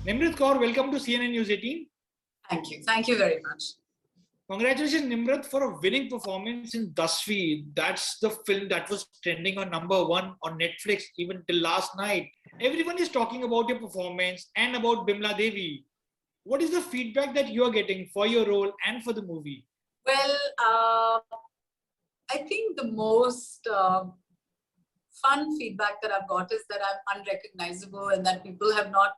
Nimrat Kaur, welcome to CNN News 18. Thank you. Thank you very much. Congratulations, Nimrat, for a winning performance in Dasvi. That's the film that was trending on #1 on Netflix even till last night. Everyone is talking about your performance and about Bimla Devi. What is the feedback that you are getting for your role and for the movie? Well, I think the most fun feedback that I've got is that I'm unrecognizable and that people have not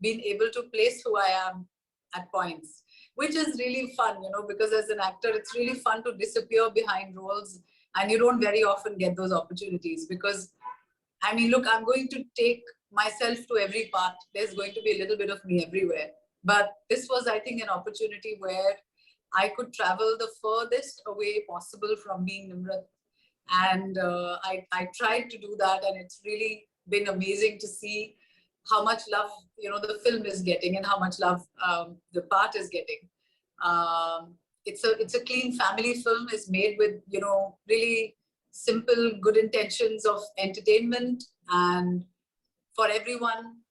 been able to place who I am at points, which is really fun, because as an actor, it's really fun to disappear behind roles, and you don't very often get those opportunities because, I mean, look, I'm going to take myself to every part. There's going to be a little bit of me everywhere. But this was, I think, an opportunity where I could travel the furthest away possible from being Nimrat. And I tried to do that, and it's really been amazing to see how much love the film is getting and how much love the part is getting. It's a clean family film. It's made with really simple good intentions of entertainment and for everyone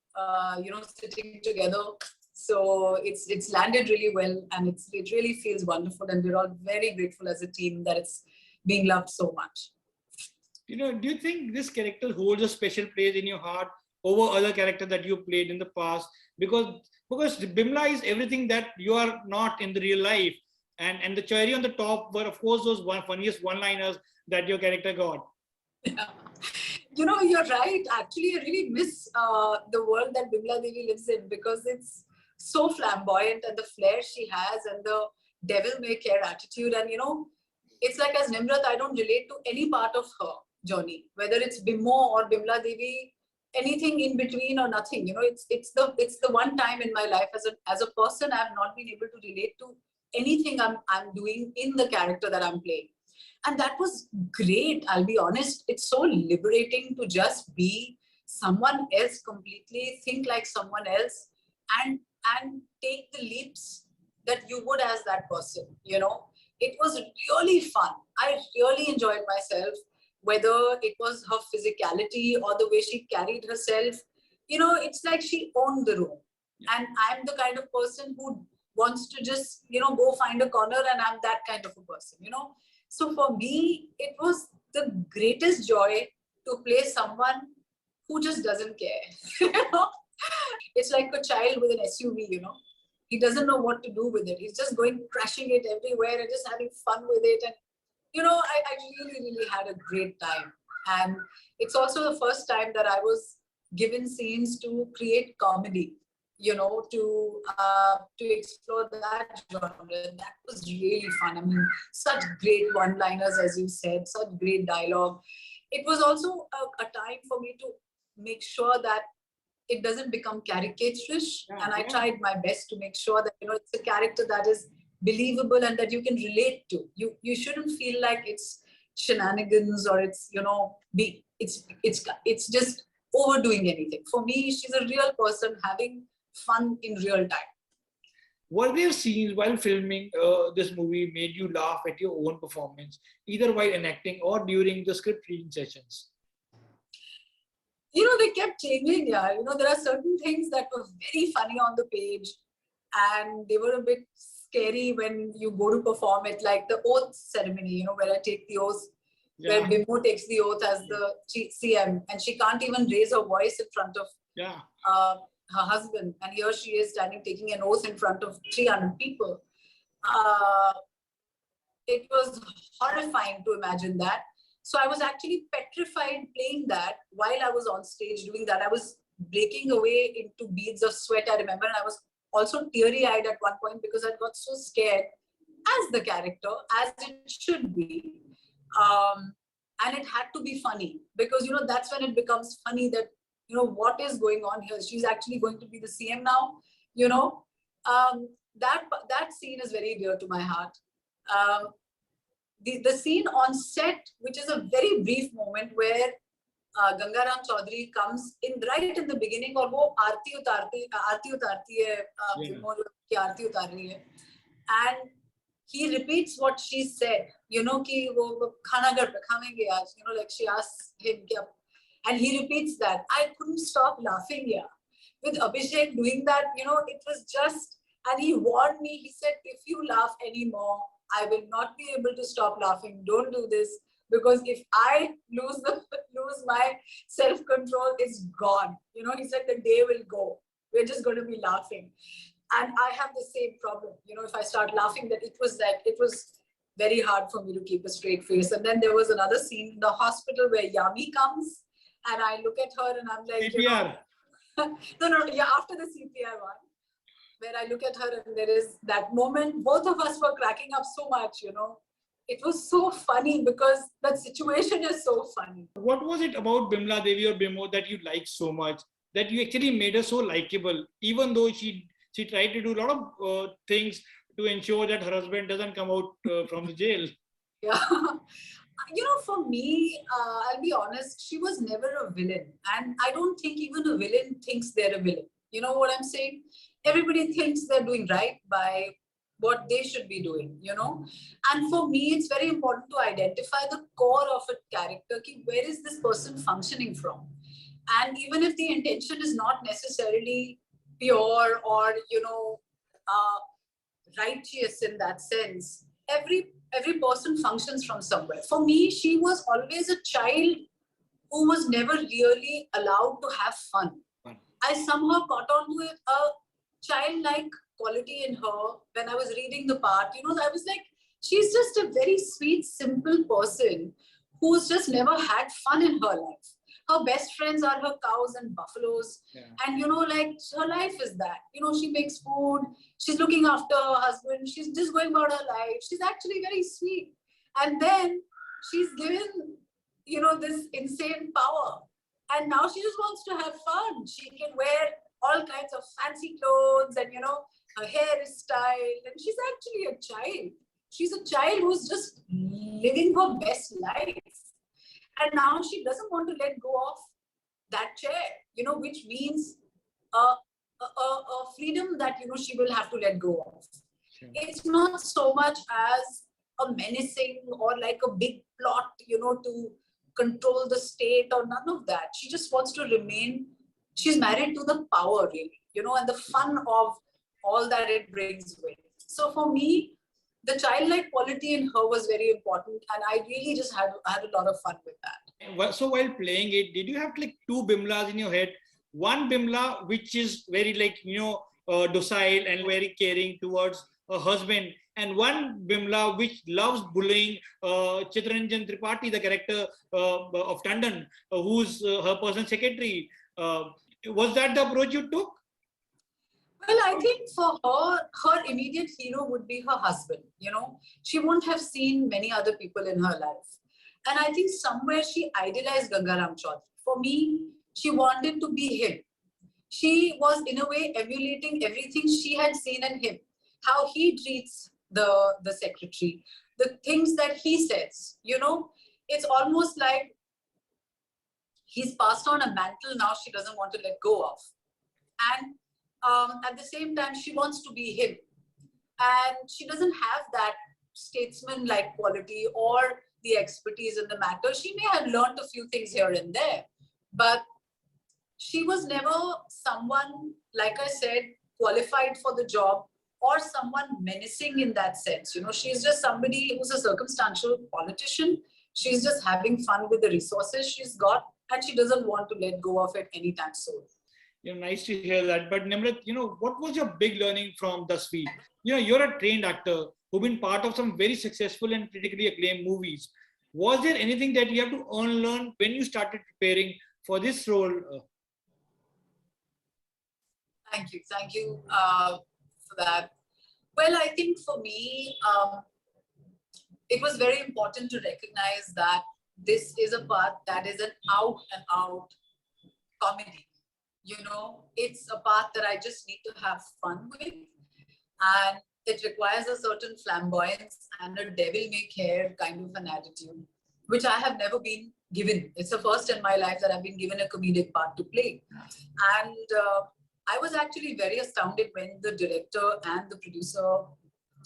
sitting together. So it's landed really well, and it really feels wonderful, and we're all very grateful as a team that it's being loved so much. Do you think this character holds a special place in your heart over other characters that you played in the past? Because Bimla is everything that you are not in the real life, and the cherry on the top were, of course, those funniest one-liners that your character got. Yeah. You're right. Actually, I really miss the world that Bimla Devi lives in because it's so flamboyant, and the flair she has and the devil-may-care attitude. And, it's like as Nimrat, I don't relate to any part of her journey, whether it's Bimmo or Bimla Devi, anything in between or nothing. It's the one time in my life as a person I've not been able to relate to anything I'm doing in the character that I'm playing. And that was great. I'll be honest. It's so liberating to just be someone else completely, think like someone else, and take the leaps that you would as that person. It was really fun. I really enjoyed myself, whether it was her physicality or the way she carried herself. It's like she owned the room. And I'm the kind of person who wants to just, go find a corner, and I'm that kind of a person, So for me, it was the greatest joy to play someone who just doesn't care. It's like a child with an SUV, He doesn't know what to do with it. He's just going, crashing it everywhere and just having fun with it. And, I really, really had a great time. And it's also the first time that I was given scenes to create comedy, to explore that genre. That was really fun. I mean, such great one-liners, as you said, such great dialogue. It was also a time for me to make sure that it doesn't become caricaturish. And I tried my best to make sure that, it's a character that is believable and that you can relate to. You shouldn't feel like it's shenanigans or it's, it's just overdoing anything. For me, she's a real person having fun in real time. Were there scenes while filming this movie made you laugh at your own performance, either while enacting or during the script reading sessions? They kept changing, yeah. There are certain things that were very funny on the page, and they were a bit scary when you go to perform it, like the oath ceremony, where I take the oath, where Bimmo takes the oath as the CM, and she can't even raise her voice in front of her husband. And here she is standing, taking an oath in front of 300 people. It was horrifying to imagine that. So I was actually petrified playing that while I was on stage doing that. I was breaking away into beads of sweat, I remember. And I was also teary-eyed at one point because I got so scared as the character, as it should be. And it had to be funny because, that's when it becomes funny that, what is going on here? She's actually going to be the CM now, that scene is very dear to my heart. The scene on set, which is a very brief moment where Gangaram Chaudhary comes in right in the beginning, और वो आरती उतारती है, आरती उतार रही है, and he repeats what she said, कि वो खाना घर पे खाएंगे आज, like she asks him, and he repeats that. I couldn't stop laughing, yeah, with Abhishek doing that, it was just, and he warned me, he said, if you laugh anymore, I will not be able to stop laughing. Don't do this, because if I lose my self-control, it's gone. He said the day will go. We're just going to be laughing. And I have the same problem. If I start laughing, that it was very hard for me to keep a straight face. And then there was another scene in the hospital where Yami comes, and I look at her and I'm like, CPR. no, yeah, after the CPR one, where I look at her and there is that moment, both of us were cracking up so much, It was so funny because that situation is so funny. What was it about Bimla Devi or Bimmo that you liked so much, that you actually made her so likable, even though she tried to do a lot of things to ensure that her husband doesn't come out from the jail? Yeah. For me, I'll be honest, she was never a villain. And I don't think even a villain thinks they're a villain. You know what I'm saying? Everybody thinks they're doing right by what they should be doing, And for me, it's very important to identify the core of a character. Where is this person functioning from? And even if the intention is not necessarily pure or, righteous in that sense, every person functions from somewhere. For me, she was always a child who was never really allowed to have fun. I somehow got onto a childlike quality in her when I was reading the part. I was like, she's just a very sweet, simple person who's just never had fun in her life. Her best friends are her cows and buffaloes. Yeah. And, her life is that. She makes food. She's looking after her husband. She's just going about her life. She's actually very sweet. And then she's given, this insane power. And now she just wants to have fun. She can wear all kinds of fancy clothes and, her hair is styled. And she's actually a child. She's a child who's just living her best life. And now she doesn't want to let go of that chair, which means a freedom that, she will have to let go of. Sure. It's not so much as a menacing or like a big plot, to control the state or none of that. She just wants to remain, she's married to the power really, and the fun of all that it brings with. So for me, the childlike quality in her was very important, and I really just had a lot of fun with that. So while playing it, did you have like two Bimlas in your head? One Bimla, which is very docile and very caring towards her husband, and one Bimla which loves bullying Chittaranjan Tripathi, the character of Tandon, who's her personal secretary. Was that the approach you took? Well, I think for her immediate hero would be her husband. She won't have seen many other people in her life. And I think somewhere she idealized Gangaram Chaudhary. For me, she wanted to be him. She was in a way emulating everything she had seen in him. How he treats the secretary, the things that he says, it's almost like he's passed on a mantle now she doesn't want to let go of. And at the same time, she wants to be him. And she doesn't have that statesman-like quality or the expertise in the matter. She may have learned a few things here and there, but she was never someone, like I said, qualified for the job or someone menacing in that sense. She's just somebody who's a circumstantial politician. She's just having fun with the resources she's got, and she doesn't want to let go of it anytime soon. Nice to hear that. But Nimrat, what was your big learning from Dasvi? You're a trained actor who've been part of some very successful and critically acclaimed movies. Was there anything that you have to unlearn when you started preparing for this role? Thank you for that. Well, I think for me, it was very important to recognize that this is a part that is an out and out comedy. It's a part that I just need to have fun with, and it requires a certain flamboyance and a devil-may-care kind of an attitude, which I have never been given. It's the first in my life that I've been given a comedic part to play. And I was actually very astounded when the director and the producer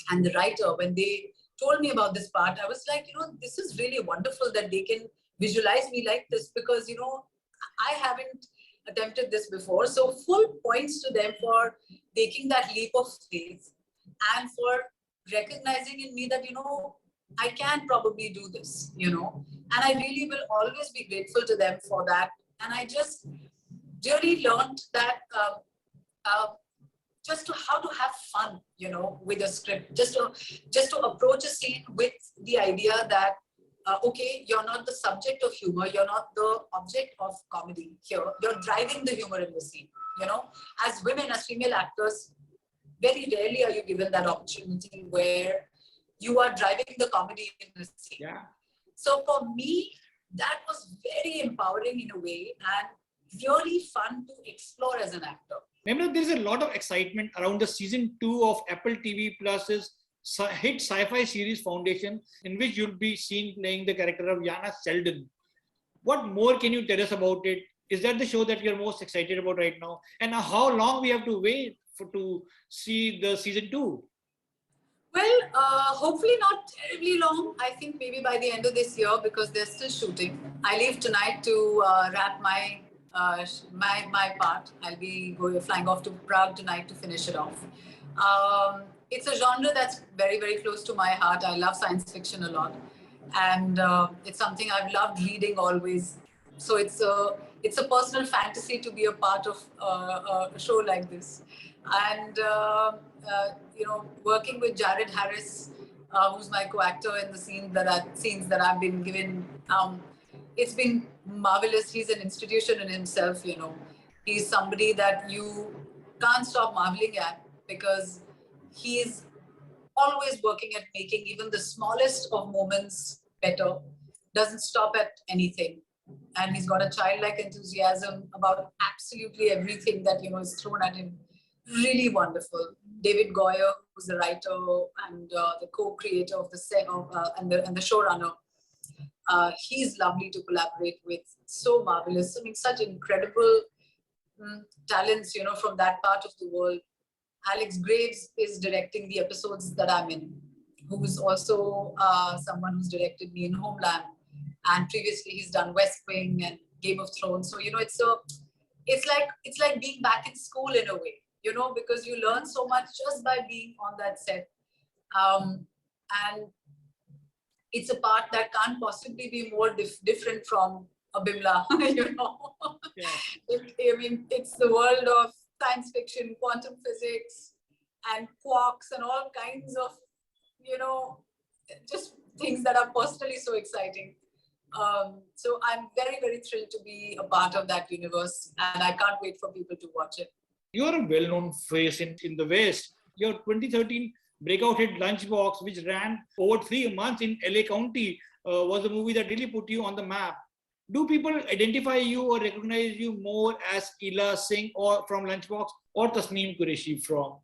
and the writer, when they told me about this part, I was like, this is really wonderful that they can visualize me like this, because, I haven't attempted this before. So full points to them for taking that leap of faith and for recognizing in me that, I can probably do this, and I really will always be grateful to them for that. And I just really learned that uh, just to how to have fun, with a script, just to approach a scene with the idea that okay, you're not the subject of humor, you're not the object of comedy here, you're driving the humor in the scene. As women, as female actors, very rarely are you given that opportunity where you are driving the comedy in the scene. Yeah. So for me, that was very empowering in a way and really fun to explore as an actor. Remember, there's a lot of excitement around the season 2 of Apple TV Plus's hit sci-fi series Foundation, in which you'll be seen playing the character of Yana Seldon. What more can you tell us about it? Is that the show that you're most excited about right now? And how long we have to wait to see the season 2? Well, hopefully not terribly long. I think maybe by the end of this year, because they're still shooting. I leave tonight to wrap my part. I'll be flying off to Prague tonight to finish it off. It's a genre that's very, very close to my heart. I love science fiction a lot, and it's something I've loved reading always. So it's a personal fantasy to be a part of a show like this. And working with Jared Harris, who's my co-actor in the scenes that I've been given, it's been marvelous. He's an institution in himself. He's somebody that you can't stop marveling at, because he's always working at making even the smallest of moments better. Doesn't stop at anything, and he's got a childlike enthusiasm about absolutely everything that is thrown at him. Really wonderful. David Goyer, who's the writer and the co-creator of the set and the showrunner, he's lovely to collaborate with. So marvelous. I mean, such incredible talents, from that part of the world. Alex Graves is directing the episodes that I'm in, who's also someone who's directed me in Homeland, and previously he's done West Wing and Game of Thrones. So it's like being back in school in a way, because you learn so much just by being on that set, and it's a part that can't possibly be more different from a Bimla. Yeah. It's the world of science fiction, quantum physics, and quarks, and all kinds of, just things that are personally so exciting. So I'm very, very thrilled to be a part of that universe, and I can't wait for people to watch it. You're a well-known face in the West. Your 2013 breakout hit Lunchbox, which ran over 3 months in LA County, was a movie that really put you on the map. Do people identify you or recognize you more as Ila Singh or from Lunchbox, or Tasneem Qureshi from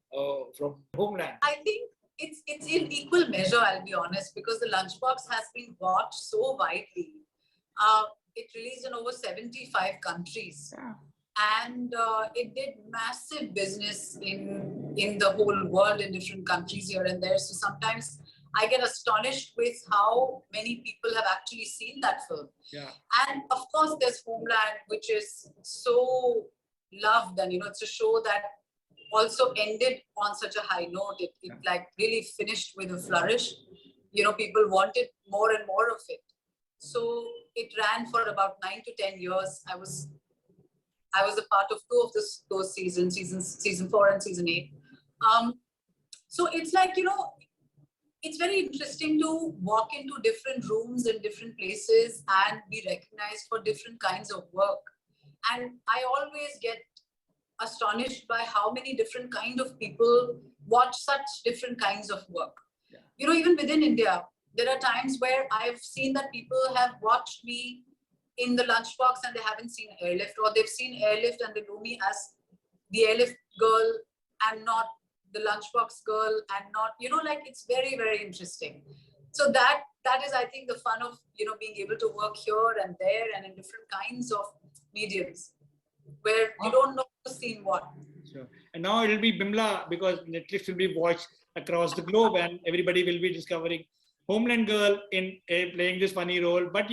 Homeland? I think it's in equal measure, I'll be honest, because the Lunchbox has been watched so widely. It released in over 75 countries. Yeah. And it did massive business in the whole world, in different countries here and there. So sometimes I get astonished with how many people have actually seen that film. Yeah. And of course, there's Homeland, which is so loved, and it's a show that also ended on such a high note. It like really finished with a flourish. People wanted more and more of it. So it ran for about 9 to 10 years. I was a part of 2 of those seasons, season 4 and season 8. So it's like, it's very interesting to walk into different rooms in different places and be recognized for different kinds of work. And I always get astonished by how many different kind of people watch such different kinds of work. Yeah. Even within India, there are times where I've seen that people have watched me in the Lunchbox and they haven't seen Airlift, or they've seen Airlift and they know me as the Airlift girl and not the Lunchbox girl, and not, like, it's very, very interesting. So that is, I think, the fun of, being able to work here and there and in different kinds of mediums where you don't know who's seen what. Sure. And now it'll be Bimla, because Netflix will be watched across the globe and everybody will be discovering Homeland girl in playing this funny role. But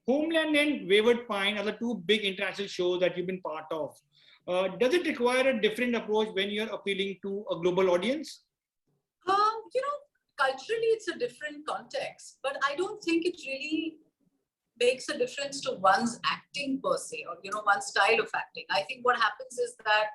Homeland and Wayward Pine are the two big international shows that you've been part of. Does it require a different approach when you're appealing to a global audience? You know, culturally it's a different context, but I don't think it really makes a difference to one's acting per se, or one's style of acting. I think what happens is that,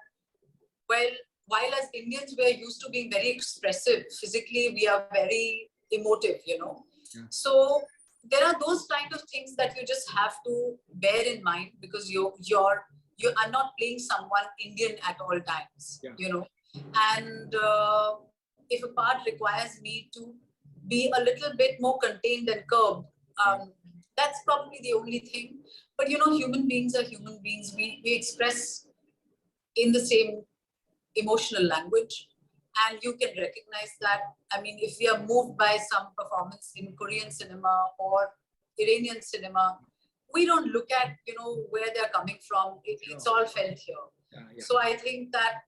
well, while as Indians we're used to being very expressive physically, we are very emotive. Yeah. So there are those kind of things that you just have to bear in mind, because you are not playing someone Indian at all times. Yeah. And if a part requires me to be a little bit more contained and curbed, that's probably the only thing. But human beings are human beings. We express in the same emotional language, and you can recognize that. I mean, if we are moved by some performance in Korean cinema or Iranian cinema, we don't look at where they're coming from. It's all felt here. Yeah. So I think that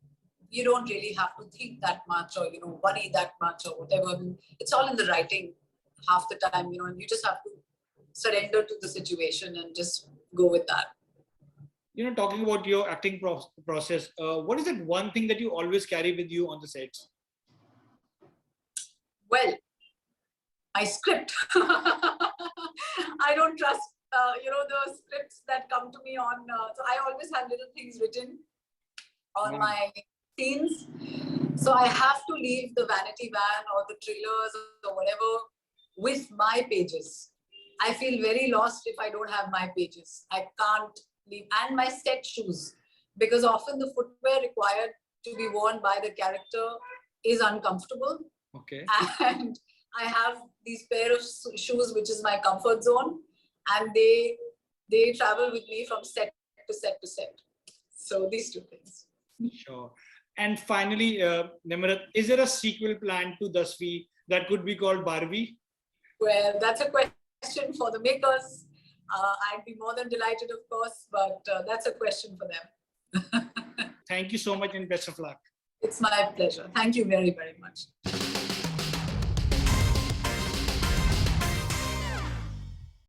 you don't really have to think that much, or worry that much, or whatever. It's all in the writing half the time, and you just have to surrender to the situation and just go with that. Talking about your acting process, what is that one thing that you always carry with you on the sets? Well, my script. I don't trust, the scripts that come to me on. So I always have little things written on my scenes. So I have to leave the vanity van or the trailers or whatever with my pages. I feel very lost if I don't have my pages. I can't leave. And my set shoes, because often the footwear required to be worn by the character is uncomfortable. Okay. And I have these pair of shoes, which is my comfort zone, and they travel with me from set to set to set. So these two things. Sure. And finally, Nimrat, is there a sequel planned to Dasvi that could be called Barbie? Well, that's a question for the makers. I'd be more than delighted, of course, but that's a question for them. Thank you so much and best of luck. It's my pleasure. Thank you very, very much.